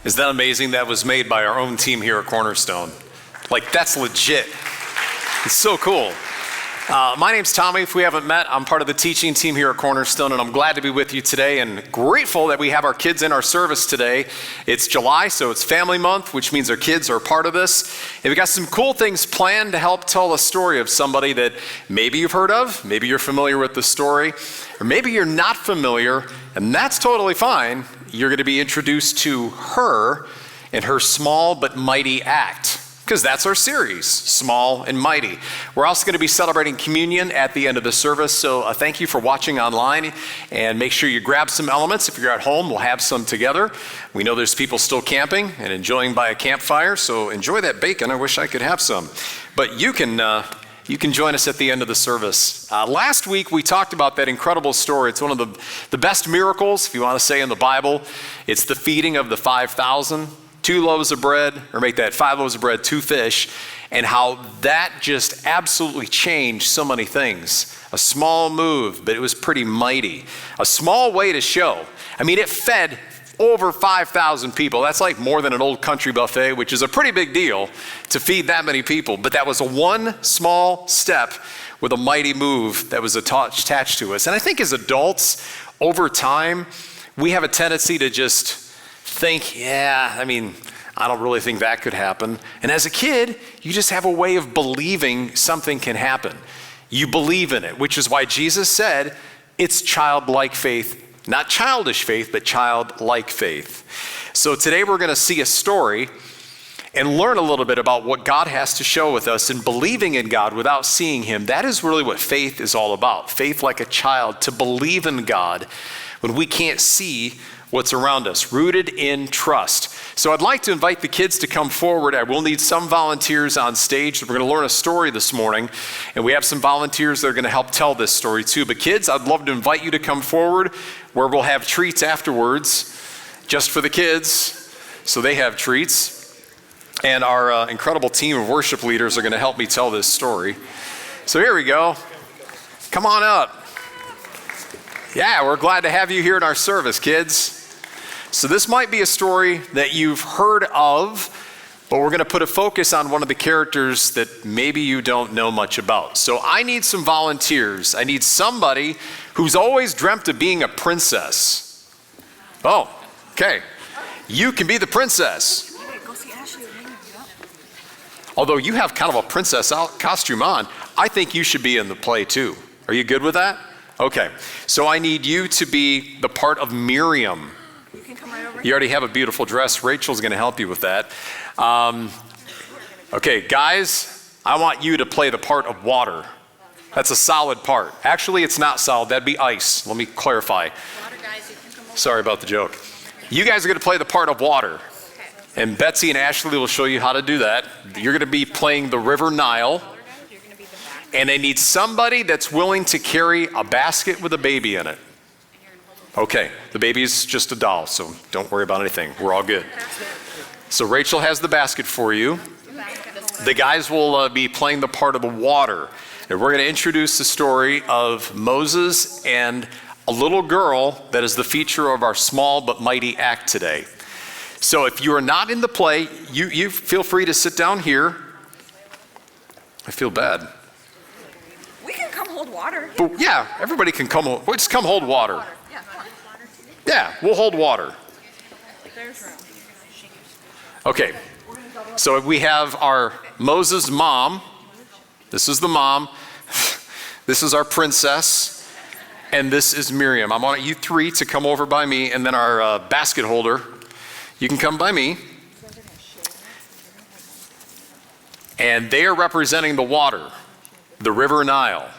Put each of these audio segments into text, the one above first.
Is that amazing? That was made by our own team here at Cornerstone. Like, that's legit. It's so cool. My name's Tommy. If we haven't met, I'm part of the teaching team here at Cornerstone, and I'm glad to be with you today and grateful that we have our kids in our service today. It's July, so it's Family Month, which means our kids are a part of this. And we got some cool things planned to help tell a story of somebody that maybe you've heard of, maybe you're familiar with the story, or maybe you're not familiar, and that's totally fine. You're going to be introduced to her and her small but mighty act, because that's our series, Small and Mighty. We're also going to be celebrating communion at the end of the service, so thank you for watching online, and make sure you grab some elements. If you're at home, we'll have some together. We know there's people still camping and enjoying by a campfire, so enjoy that bacon. I wish I could have some. But you can join us at the end of the service. Last week, we talked about that incredible story. It's one of the best miracles, if you want to say, in the Bible. It's the feeding of the 5,000. 2 loaves of bread, or make that 5 loaves of bread, 2 fish, and how that just absolutely changed so many things. A small move, but it was pretty mighty. A small way to show. I mean, it fed over 5,000 people. That's like more than an old country buffet, which is a pretty big deal to feed that many people. But that was a one small step with a mighty move that was attached to us. And I think as adults, over time, we have a tendency to just think, I don't really think that could happen. And as a kid, you just have a way of believing something can happen. You believe in it, which is why Jesus said it's childlike faith, not childish faith, but childlike faith. So today we're going to see a story and learn a little bit about what God has to show with us, and believing in God without seeing him. That is really what faith is all about. Faith like a child, to believe in God when we can't see what's around us, rooted in trust. So I'd like to invite the kids to come forward. I will need some volunteers on stage. We're going to learn a story this morning, and we have some volunteers that are going to help tell this story too. But kids, I'd love to invite you to come forward, where we'll have treats afterwards, just for the kids, so they have treats. And our incredible team of worship leaders are going to help me tell this story. So here we go. Come on up. Yeah, we're glad to have you here in our service, kids. So this might be a story that you've heard of, but we're going to put a focus on one of the characters that maybe you don't know much about. So I need some volunteers. I need somebody who's always dreamt of being a princess. Oh, okay. You can be the princess. Although you have kind of a princess costume on, I think you should be in the play too. Are you good with that? Okay. So I need you to be the part of Miriam. You can come right over. You already have a beautiful dress. Rachel's going to help you with that. Okay, guys, I want you to play the part of water. That's a solid part. Actually, it's not solid. That'd be ice. Let me clarify. Water guys, you can come over. Sorry about the joke. You guys are going to play the part of water. Okay. And Betsy and Ashley will show you how to do that. You're going to be playing the River Nile. You're going to be the back. And they need somebody that's willing to carry a basket with a baby in it. Okay, the baby's just a doll, so don't worry about anything. We're all good. So Rachel has the basket for you. The guys will be playing the part of the water. And we're going to introduce the story of Moses and a little girl that is the feature of our small but mighty act today. So if you are not in the play, you feel free to sit down here. I feel bad. We can come hold water. But yeah, everybody can come. Just come hold water. Yeah, come on. Yeah, we'll hold water. There's room. Okay, so we have our Moses' mom. This is the mom. This is our princess. And this is Miriam. I want you three to come over by me, and then our basket holder. You can come by me. And they are representing the water, the River Nile.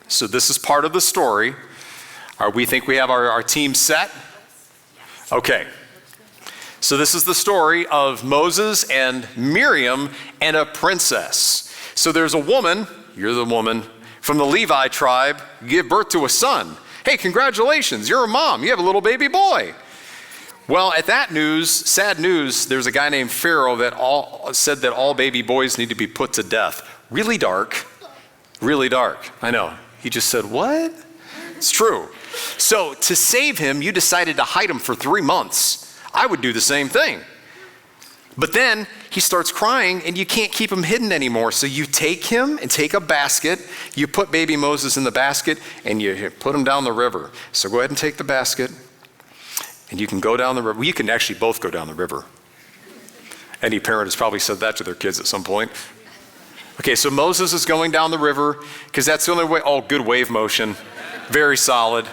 So this is part of the story. We think we have our team set? Okay. So this is the story of Moses and Miriam and a princess. So there's a woman, you're the woman, from the Levi tribe, give birth to a son. Hey, congratulations, you're a mom, you have a little baby boy. Well, at that news, sad news, there's a guy named Pharaoh that said that all baby boys need to be put to death. Really dark, I know. He just said, what? It's true. So to save him, you decided to hide him for 3 months. I would do the same thing. But then he starts crying and you can't keep him hidden anymore. So you take him and take a basket, you put baby Moses in the basket and you put him down the river. So go ahead and take the basket and you can go down the river. Well, you can actually both go down the river. Any parent has probably said that to their kids at some point. Okay, so Moses is going down the river because that's the only way. Oh, good wave motion. Very solid,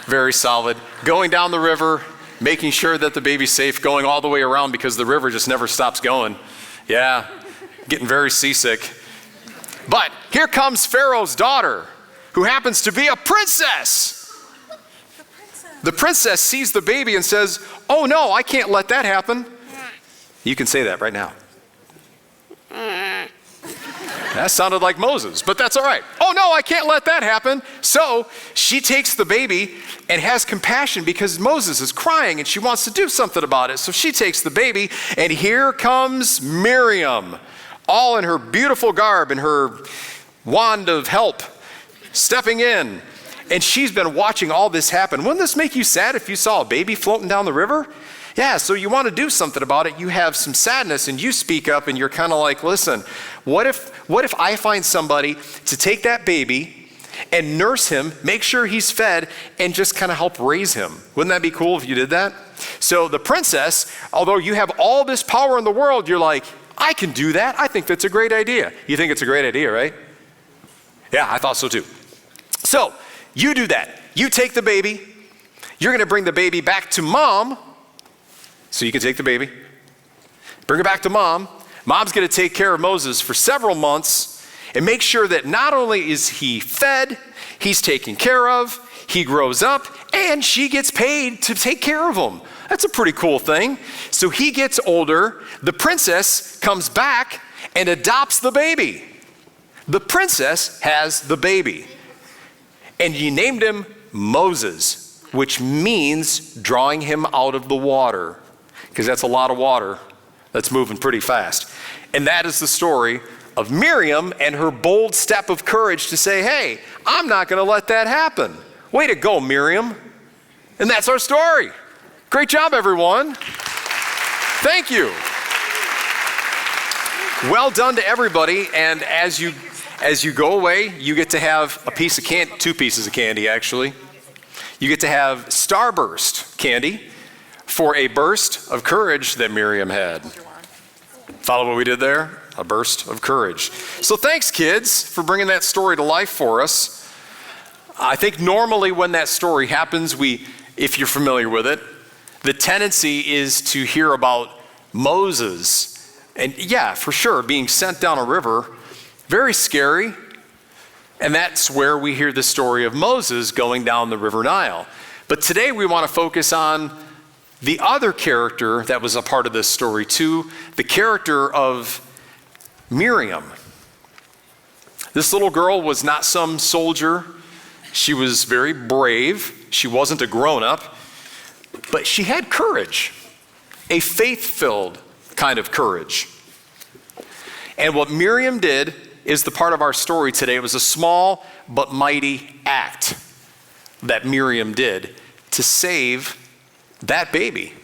very solid. Going down the river, making sure that the baby's safe, going all the way around because the river just never stops going. Yeah, getting very seasick. But here comes Pharaoh's daughter, who happens to be a princess. The princess sees the baby and says, oh no, I can't let that happen. You can say that right now. That sounded like Moses, but that's all right. Oh no, I can't let that happen. So she takes the baby and has compassion because Moses is crying and she wants to do something about it. So she takes the baby and here comes Miriam, all in her beautiful garb and her wand of help, stepping in. And she's been watching all this happen. Wouldn't this make you sad if you saw a baby floating down the river? Yeah, so you want to do something about it. You have some sadness and you speak up and you're kind of like, listen, what if I find somebody to take that baby and nurse him, make sure he's fed, and just kind of help raise him? Wouldn't that be cool if you did that? So the princess, although you have all this power in the world, you're like, I can do that. I think that's a great idea. You think it's a great idea, right? Yeah, I thought so too. So you do that. You take the baby. You're going to bring the baby back to mom. So you can take the baby, bring it back to mom. Mom's going to take care of Moses for several months and make sure that not only is he fed, he's taken care of, he grows up, and she gets paid to take care of him. That's a pretty cool thing. So he gets older. The princess comes back and adopts the baby. The princess has the baby. And you named him Moses, which means drawing him out of the water. Because that's a lot of water that's moving pretty fast. And that is the story of Miriam and her bold step of courage to say, hey, I'm not going to let that happen. Way to go, Miriam. And that's our story. Great job, everyone. Thank you. Well done to everybody. And as you go away, you get to have a piece of candy, 2 pieces of candy, actually. You get to have Starburst candy for a burst of courage that Miriam had. Follow what we did there? A burst of courage. So thanks, kids, for bringing that story to life for us. I think normally when that story happens, if you're familiar with it, the tendency is to hear about Moses. And yeah, for sure, being sent down a river, very scary. And that's where we hear the story of Moses going down the River Nile. But today we want to focus on the other character that was a part of this story too, the character of Miriam. This little girl was not some soldier. She was very brave. She wasn't a grown-up, but she had courage, a faith-filled kind of courage. And what Miriam did is the part of our story today. It was a small but mighty act that Miriam did to save that baby.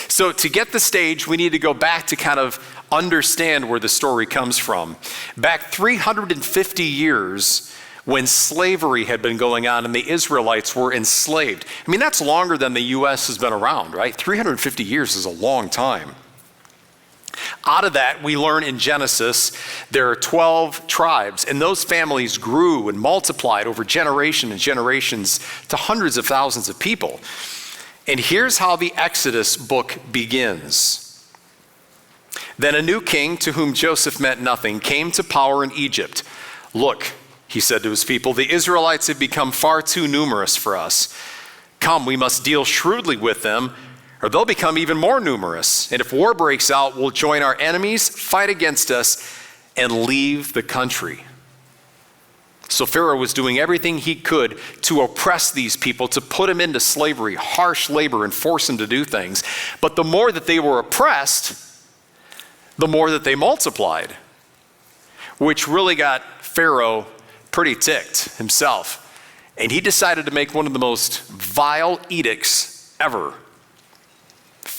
So to get the stage, we need to go back to kind of understand where the story comes from. Back 350 years when slavery had been going on and the Israelites were enslaved. I mean, that's longer than the U.S. has been around, right? 350 years is a long time. Out of that, we learn in Genesis, there are 12 tribes, and those families grew and multiplied over generation and generations to hundreds of thousands of people. And here's how the Exodus book begins. Then a new king, to whom Joseph meant nothing, came to power in Egypt. Look, he said to his people, the Israelites have become far too numerous for us. Come, we must deal shrewdly with them, or they'll become even more numerous. And if war breaks out, we'll join our enemies, fight against us, and leave the country. So Pharaoh was doing everything he could to oppress these people, to put them into slavery, harsh labor, and force them to do things. But the more that they were oppressed, the more that they multiplied, which really got Pharaoh pretty ticked himself. And he decided to make one of the most vile edicts ever.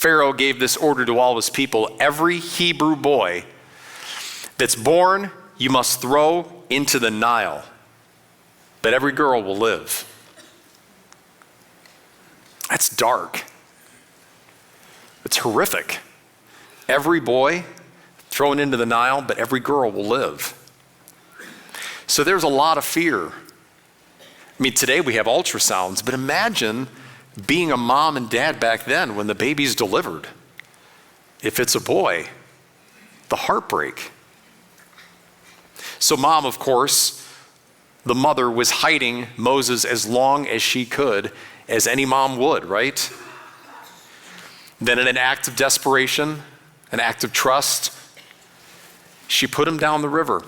Pharaoh gave this order to all his people: every Hebrew boy that's born, you must throw into the Nile, but every girl will live. That's dark. It's horrific. Every boy thrown into the Nile, but every girl will live. So there's a lot of fear. I mean, today we have ultrasounds, but imagine being a mom and dad back then when the baby's delivered. If it's a boy, the heartbreak. So mom, of course, the mother was hiding Moses as long as she could, as any mom would, right? Then in an act of desperation, an act of trust, she put him down the river.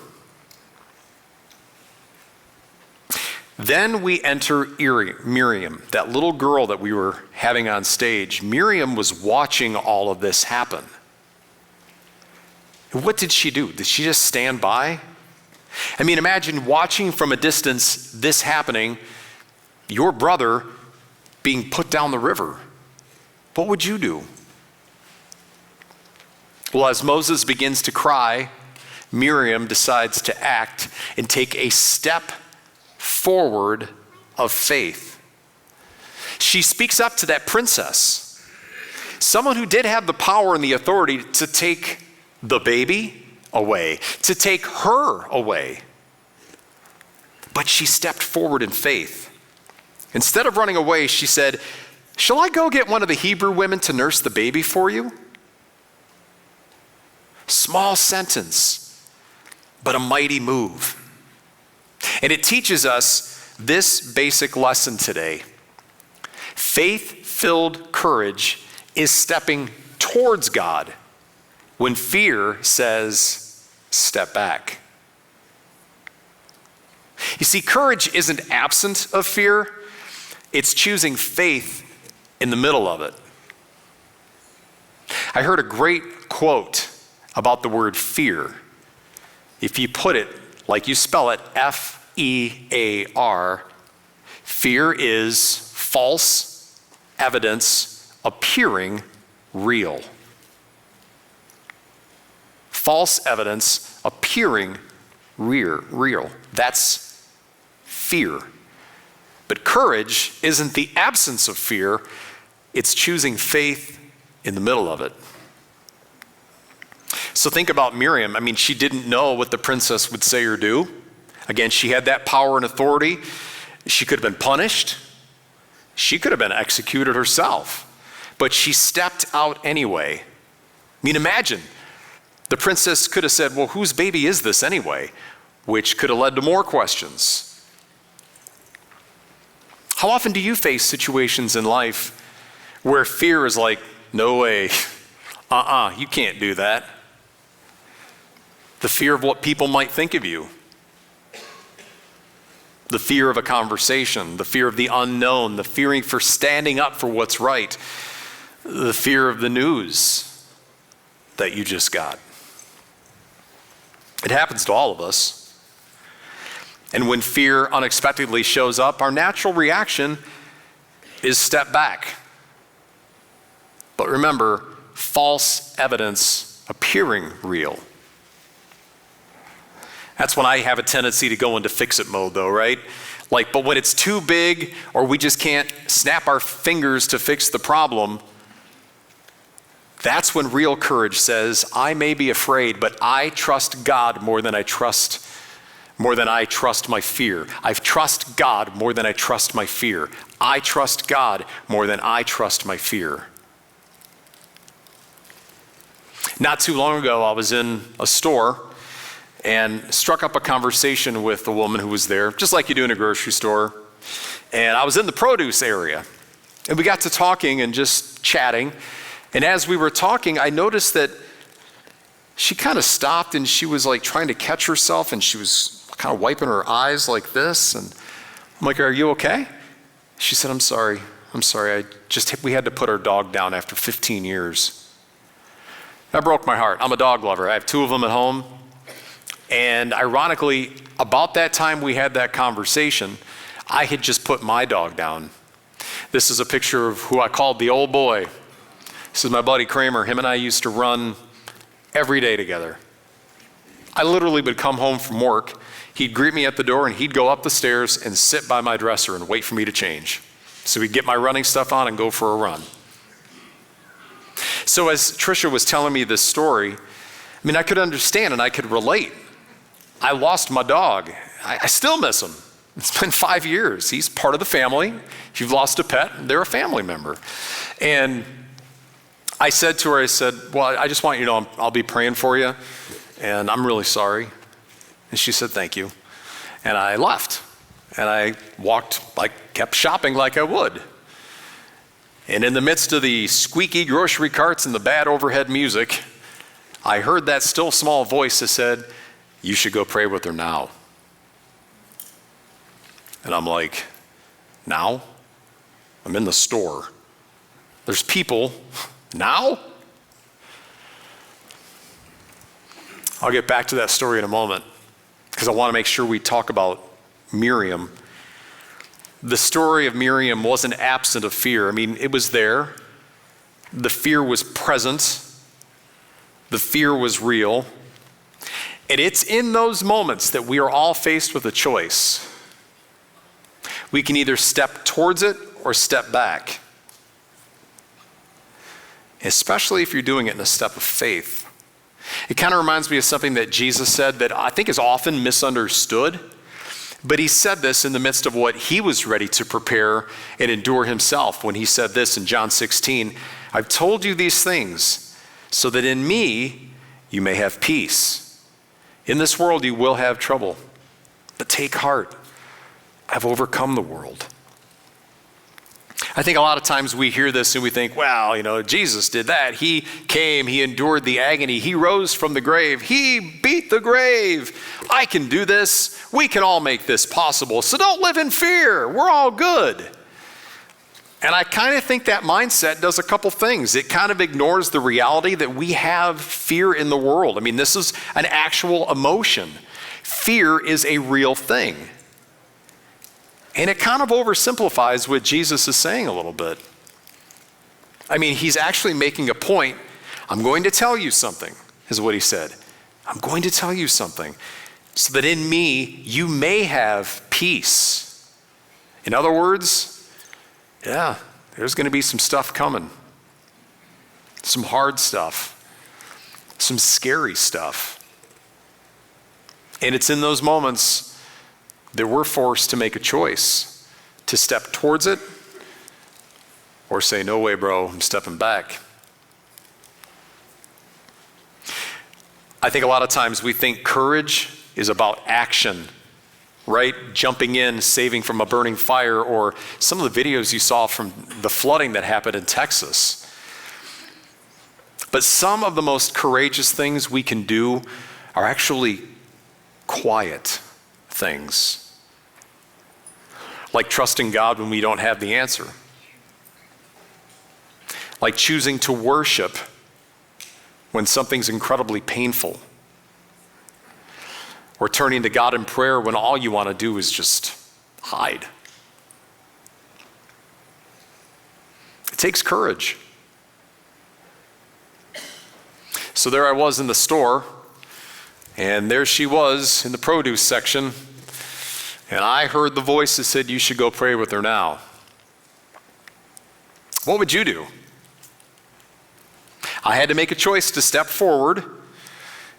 Then we enter Miriam, that little girl that we were having on stage. Miriam was watching all of this happen. What did she do? Did she just stand by? I mean, imagine watching from a distance this happening, your brother being put down the river. What would you do? Well, as Moses begins to cry, Miriam decides to act and take a step forward of faith. She speaks up to that princess, someone who did have the power and the authority to take the baby away, to take her away. But she stepped forward in faith. Instead of running away, she said, "Shall I go get one of the Hebrew women to nurse the baby for you?" Small sentence, but a mighty move. And it teaches us this basic lesson today. Faith-filled courage is stepping towards God when fear says, step back. You see, courage isn't absent of fear. It's choosing faith in the middle of it. I heard a great quote about the word fear. If you put it like you spell it, F-E-A-R, fear is false evidence appearing real. False evidence appearing real. That's fear. But courage isn't the absence of fear, it's choosing faith in the middle of it. So think about Miriam. I mean, she didn't know what the princess would say or do. Again, she had that power and authority. She could have been punished. She could have been executed herself. But she stepped out anyway. I mean, imagine. The princess could have said, well, whose baby is this anyway? Which could have led to more questions. How often do you face situations in life where fear is like, no way, you can't do that? The fear of what people might think of you. The fear of a conversation, the fear of the unknown, the fearing for standing up for what's right, the fear of the news that you just got. It happens to all of us. And when fear unexpectedly shows up, our natural reaction is step back. But remember, false evidence appearing real. That's when I have a tendency to go into fix-it mode though, right? But when it's too big or we just can't snap our fingers to fix the problem, that's when real courage says, I may be afraid, but I trust God more than I trust my fear. I trust God more than I trust my fear. I trust God more than I trust my fear. Not too long ago, I was in a store and struck up a conversation with a woman who was there, just like you do in a grocery store. And I was in the produce area. And we got to talking and just chatting. And as we were talking, I noticed that she kind of stopped and she was like trying to catch herself and she was kind of wiping her eyes like this. And I'm like, are you okay? She said, I'm sorry. We had to put our dog down after 15 years. That broke my heart. I'm a dog lover. I have 2 of them at home. And ironically, about that time we had that conversation, I had just put my dog down. This is a picture of who I called the old boy. This is my buddy Kramer. Him and I used to run every day together. I literally would come home from work. He'd greet me at the door and he'd go up the stairs and sit by my dresser and wait for me to change. So we'd get my running stuff on and go for a run. So as Trisha was telling me this story, I could understand and I could relate. I lost my dog. I still miss him. It's been 5 years. He's part of the family. If you've lost a pet, they're a family member. And I said to her, well, I just want you to know I'll be praying for you, and I'm really sorry. And she said, thank you. And I left. And I kept shopping like I would. And in the midst of the squeaky grocery carts and the bad overhead music, I heard that still small voice that said, you should go pray with her now. And I'm like, now? I'm in the store. There's people. Now? I'll get back to that story in a moment because I want to make sure we talk about Miriam. The story of Miriam wasn't absent of fear. It was there. The fear was present. The fear was real. And it's in those moments that we are all faced with a choice. We can either step towards it or step back. Especially if you're doing it in a step of faith. It kind of reminds me of something that Jesus said that I think is often misunderstood. But he said this in the midst of what he was ready to prepare and endure himself when he said this in John 16, I've told you these things so that in me you may have peace. In this world you will have trouble, but take heart. I've overcome the world. I think a lot of times we hear this and we think, well, Jesus did that. He came, he endured the agony, he rose from the grave, he beat the grave. I can do this. We can all make this possible. So don't live in fear. We're all good. And I kind of think that mindset does a couple things. It kind of ignores the reality that we have fear in the world. This is an actual emotion. Fear is a real thing. And it kind of oversimplifies what Jesus is saying a little bit. He's actually making a point. I'm going to tell you something, is what he said. I'm going to tell you something so that in me you may have peace. In other words, there's going to be some stuff coming. Some hard stuff. Some scary stuff. And it's in those moments that we're forced to make a choice to step towards it or say, no way, bro, I'm stepping back. I think a lot of times we think courage is about action, right? Jumping in, saving from a burning fire, or some of the videos you saw from the flooding that happened in Texas. But some of the most courageous things we can do are actually quiet things. Like trusting God when we don't have the answer. Like choosing to worship when something's incredibly painful. Or turning to God in prayer when all you want to do is just hide. It takes courage. So there I was in the store, and there she was in the produce section. And I heard the voice that said, you should go pray with her now. What would you do? I had to make a choice to step forward.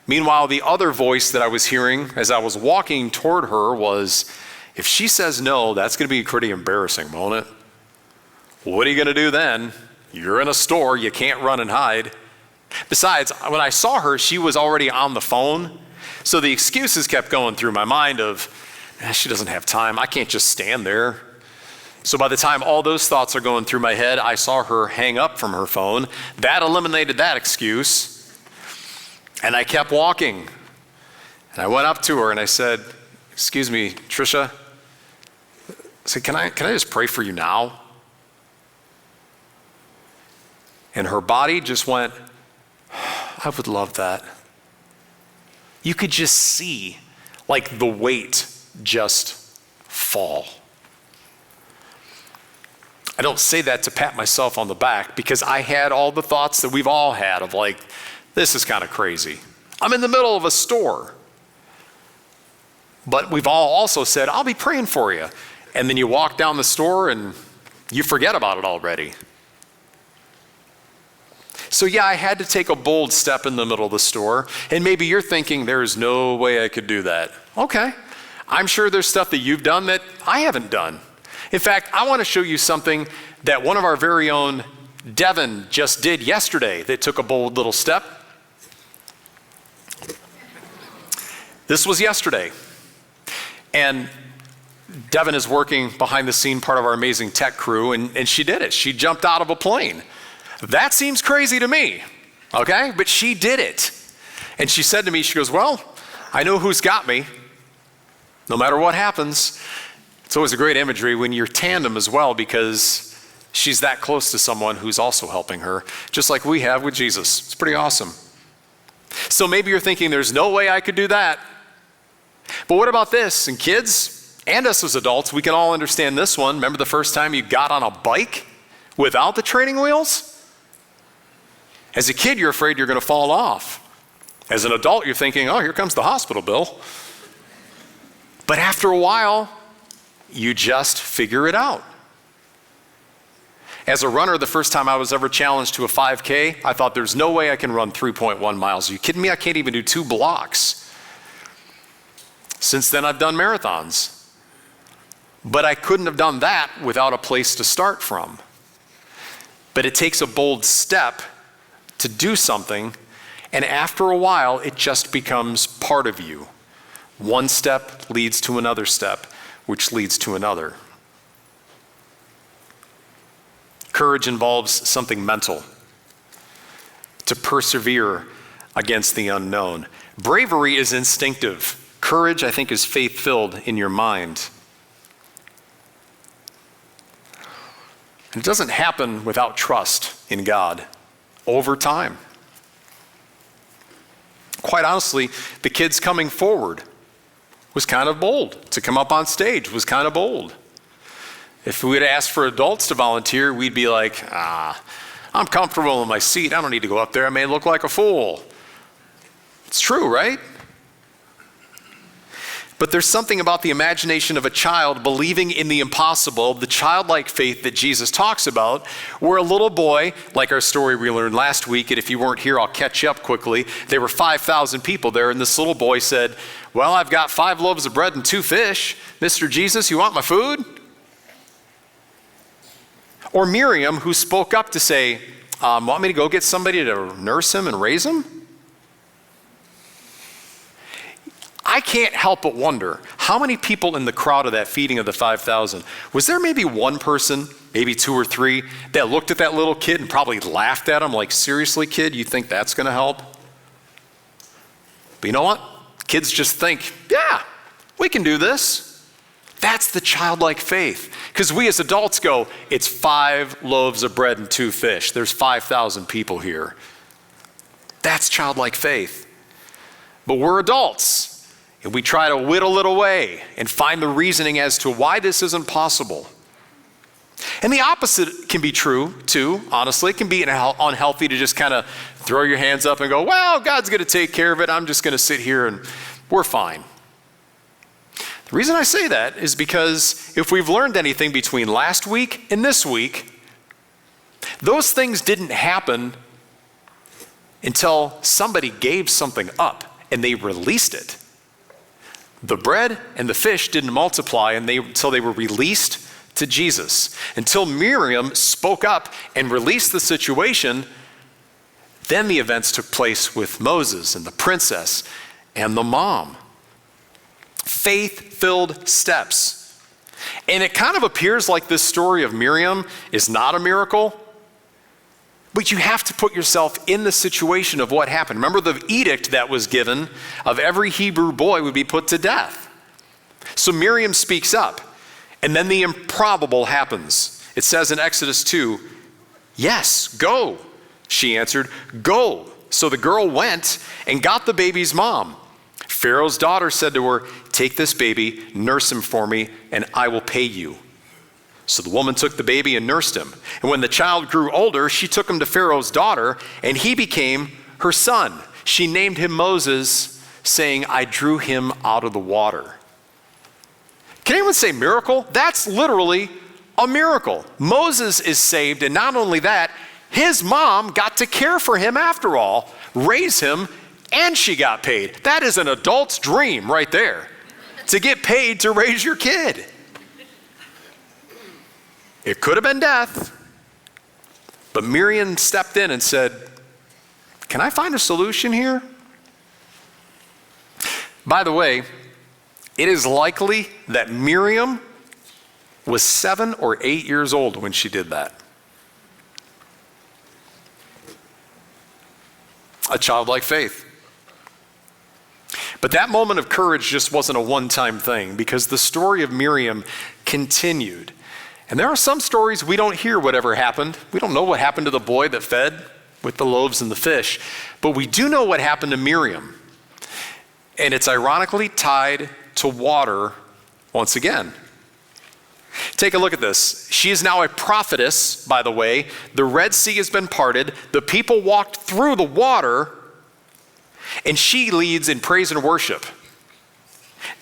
Meanwhile, the other voice that I was hearing as I was walking toward her was, if she says no, that's going to be pretty embarrassing, won't it? What are you going to do then? You're in a store, you can't run and hide. Besides, when I saw her, she was already on the phone. So the excuses kept going through my mind of, she doesn't have time. I can't just stand there. So by the time all those thoughts are going through my head, I saw her hang up from her phone. That eliminated that excuse. And I kept walking. And I went up to her and I said, excuse me, Trisha. I said, can I just pray for you now? And her body just went, I would love that. You could just see like the weight just fall. I don't say that to pat myself on the back because I had all the thoughts that we've all had of like, this is kind of crazy. I'm in the middle of a store. But we've all also said, I'll be praying for you. And then you walk down the store and you forget about it already. So yeah, I had to take a bold step in the middle of the store. And maybe you're thinking, there's no way I could do that. Okay. I'm sure there's stuff that you've done that I haven't done. In fact, I want to show you something that one of our very own Devin just did yesterday that took a bold little step. This was yesterday. And Devin is working behind the scene, part of our amazing tech crew, and she did it. She jumped out of a plane. That seems crazy to me, okay? But she did it. And she said to me, she goes, well, I know who's got me. No matter what happens. It's always a great imagery when you're tandem as well, because she's that close to someone who's also helping her, just like we have with Jesus. It's pretty awesome. So maybe you're thinking, there's no way I could do that. But what about this? And kids, and us as adults, we can all understand this one. Remember the first time you got on a bike without the training wheels? As a kid, you're afraid you're going to fall off. As an adult, you're thinking, oh, here comes the hospital bill. But after a while, you just figure it out. As a runner, the first time I was ever challenged to a 5K, I thought there's no way I can run 3.1 miles. Are you kidding me? I can't even do 2 blocks. Since then, I've done marathons. But I couldn't have done that without a place to start from. But it takes a bold step to do something, and after a while, it just becomes part of you. One step leads to another step, which leads to another. Courage involves something mental, to persevere against the unknown. Bravery is instinctive. Courage, I think, is faith-filled in your mind. It doesn't happen without trust in God over time. Quite honestly, the kids coming forward was kind of bold. To come up on stage was kind of bold. If we had asked for adults to volunteer, we'd be like, I'm comfortable in my seat. I don't need to go up there. I may look like a fool. It's true, right? But there's something about the imagination of a child believing in the impossible, the childlike faith that Jesus talks about, where a little boy, like our story we learned last week, and if you weren't here, I'll catch you up quickly. There were 5,000 people there, and this little boy said, well, I've got 5 loaves of bread and 2 fish. Mr. Jesus, you want my food? Or Miriam, who spoke up to say, want me to go get somebody to nurse him and raise him? I can't help but wonder, how many people in the crowd of that feeding of the 5,000, was there maybe one person, maybe 2 or 3, that looked at that little kid and probably laughed at him like, seriously, kid, you think that's going to help? But you know what? Kids just think, yeah, we can do this. That's the childlike faith. Because we as adults go, it's 5 loaves of bread and 2 fish. There's 5,000 people here. That's childlike faith. But we're adults. And we try to whittle it away and find the reasoning as to why this isn't possible. And the opposite can be true, too, honestly. It can be unhealthy to just kind of throw your hands up and go, well, God's going to take care of it. I'm just going to sit here and we're fine. The reason I say that is because if we've learned anything between last week and this week, those things didn't happen until somebody gave something up and they released it. The bread and the fish didn't multiply until they were released to Jesus. Until Miriam spoke up and released the situation, then the events took place with Moses and the princess and the mom. Faith-filled steps. And it kind of appears like this story of Miriam is not a miracle, but you have to put yourself in the situation of what happened. Remember the edict that was given of every Hebrew boy would be put to death. So Miriam speaks up, and then the improbable happens. It says in Exodus 2, yes, go, she answered, go. So the girl went and got the baby's mom. Pharaoh's daughter said to her, take this baby, nurse him for me, and I will pay you. So the woman took the baby and nursed him. And when the child grew older, she took him to Pharaoh's daughter, and he became her son. She named him Moses, saying, I drew him out of the water. Can anyone say miracle? That's literally a miracle. Moses is saved, and not only that, his mom got to care for him after all, raise him, and she got paid. That is an adult's dream right there, to get paid to raise your kid. It could have been death, but Miriam stepped in and said, can I find a solution here? By the way, it is likely that Miriam was 7 or 8 years old when she did that. A childlike faith. But that moment of courage just wasn't a one-time thing, because the story of Miriam continued. And there are some stories we don't hear whatever happened. We don't know what happened to the boy that fed with the loaves and the fish, but we do know what happened to Miriam. And it's ironically tied to water once again. Take a look at this. She is now a prophetess, by the way. The Red Sea has been parted. The people walked through the water, and she leads in praise and worship.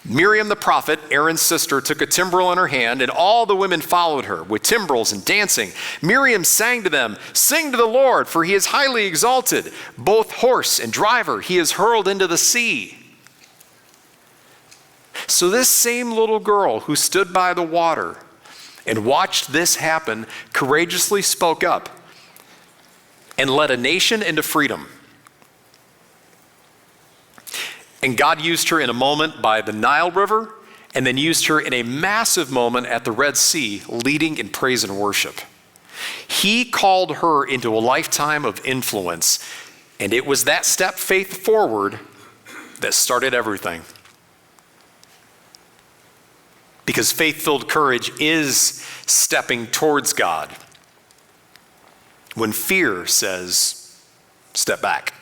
Miriam the prophet, Aaron's sister, took a timbrel in her hand, and all the women followed her with timbrels and dancing. Miriam sang to them, sing to the Lord, for he is highly exalted. Both horse and driver he is hurled into the sea. So this same little girl who stood by the water and watched this happen courageously spoke up and led a nation into freedom. And God used her in a moment by the Nile River, and then used her in a massive moment at the Red Sea, leading in praise and worship. He called her into a lifetime of influence, and it was that step faith forward that started everything. Because faith-filled courage is stepping towards God when fear says, step back.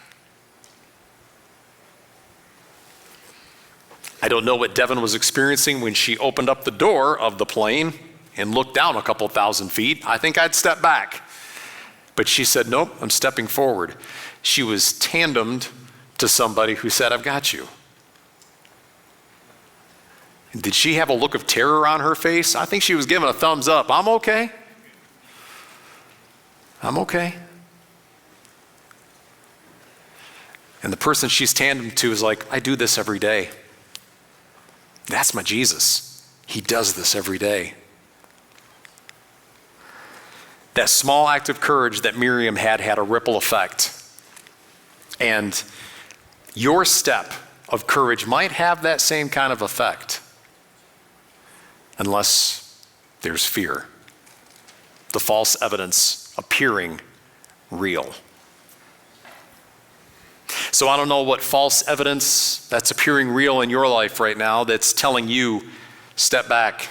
I don't know what Devin was experiencing when she opened up the door of the plane and looked down a couple thousand feet. I think I'd step back. But she said, nope, I'm stepping forward. She was tandemed to somebody who said, I've got you. And did she have a look of terror on her face? I think she was giving a thumbs up. I'm okay. I'm okay. And the person she's tandemed to is like, I do this every day. That's my Jesus. He does this every day. That small act of courage that Miriam had a ripple effect. And your step of courage might have that same kind of effect, unless there's fear. The false evidence appearing real. So I don't know what false evidence that's appearing real in your life right now that's telling you, step back.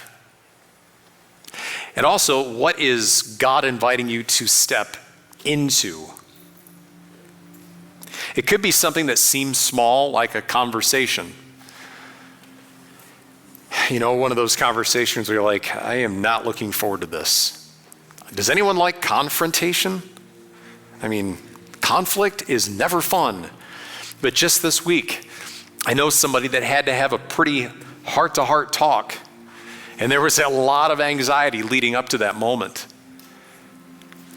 And also, what is God inviting you to step into? It could be something that seems small, like a conversation. You know, one of those conversations where you're like, I am not looking forward to this. Does anyone like confrontation? I mean, conflict is never fun. But just this week, I know somebody that had to have a pretty heart-to-heart talk. And there was a lot of anxiety leading up to that moment.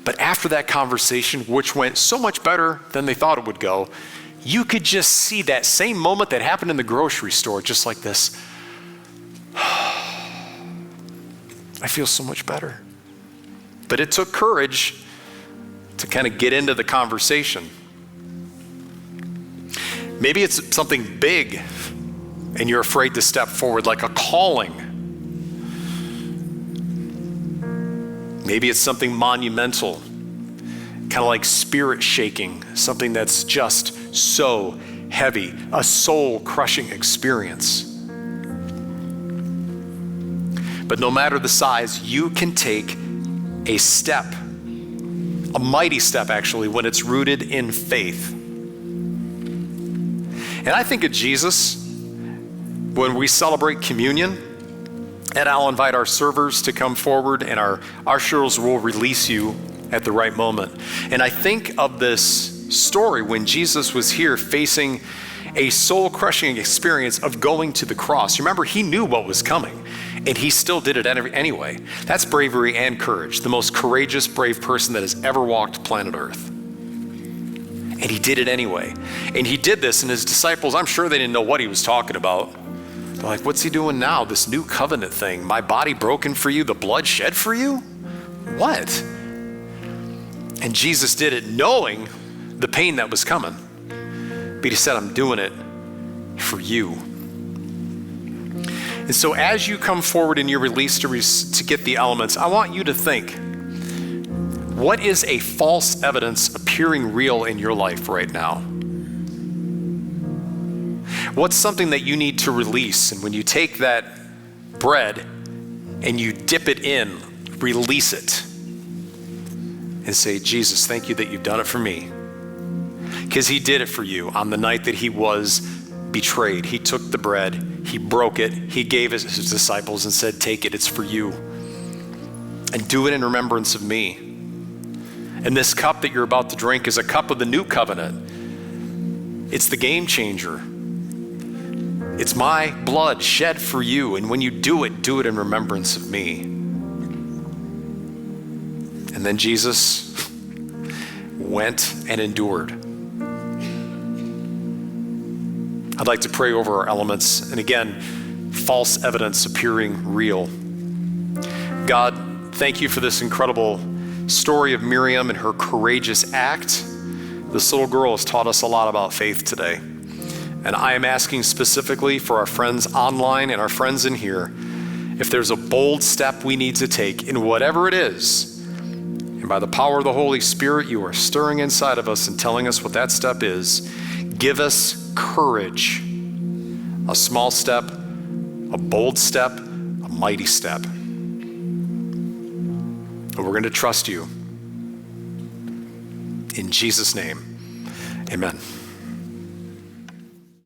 But after that conversation, which went so much better than they thought it would go, you could just see that same moment that happened in the grocery store, just like this. I feel so much better. But it took courage to kind of get into the conversation. Maybe it's something big and you're afraid to step forward, like a calling. Maybe it's something monumental, kind of like spirit shaking, something that's just so heavy, a soul-crushing experience. But no matter the size, you can take a step, a mighty step actually, when it's rooted in faith. And I think of Jesus when we celebrate communion, And I'll invite our servers to come forward, and our ushers will release you at the right moment. And I think of this story when Jesus was here facing a soul-crushing experience of going to the cross. Remember, he knew what was coming, and he still did it anyway. That's bravery and courage, the most courageous, brave person that has ever walked planet Earth. And he did it anyway. And he did this, and his disciples, I'm sure they didn't know what he was talking about. They're like, what's he doing now? This new covenant thing, my body broken for you, the blood shed for you? What? And Jesus did it knowing the pain that was coming. But he said, I'm doing it for you. And so as you come forward in your release to get the elements, I want you to think, what is a false evidence appearing real in your life right now? What's something that you need to release? And when you take that bread and you dip it in, release it. And say, Jesus, thank you that you've done it for me. Because he did it for you on the night that he was betrayed. He took the bread, he broke it, he gave it to his disciples and said, take it, it's for you. And do it in remembrance of me. And this cup that you're about to drink is a cup of the new covenant. It's the game changer. It's my blood shed for you. And when you do it in remembrance of me. And then Jesus went and endured. I'd like to pray over our elements. And again, false evidence appearing real. God, thank you for this incredible story of Miriam and her courageous act. This little girl has taught us a lot about faith today. And I am asking specifically for our friends online and our friends in here, if there's a bold step we need to take in whatever it is, and by the power of the Holy Spirit, you are stirring inside of us and telling us what that step is. Give us courage. A small step, a bold step, a mighty step. And we're going to trust you. In Jesus' name, amen.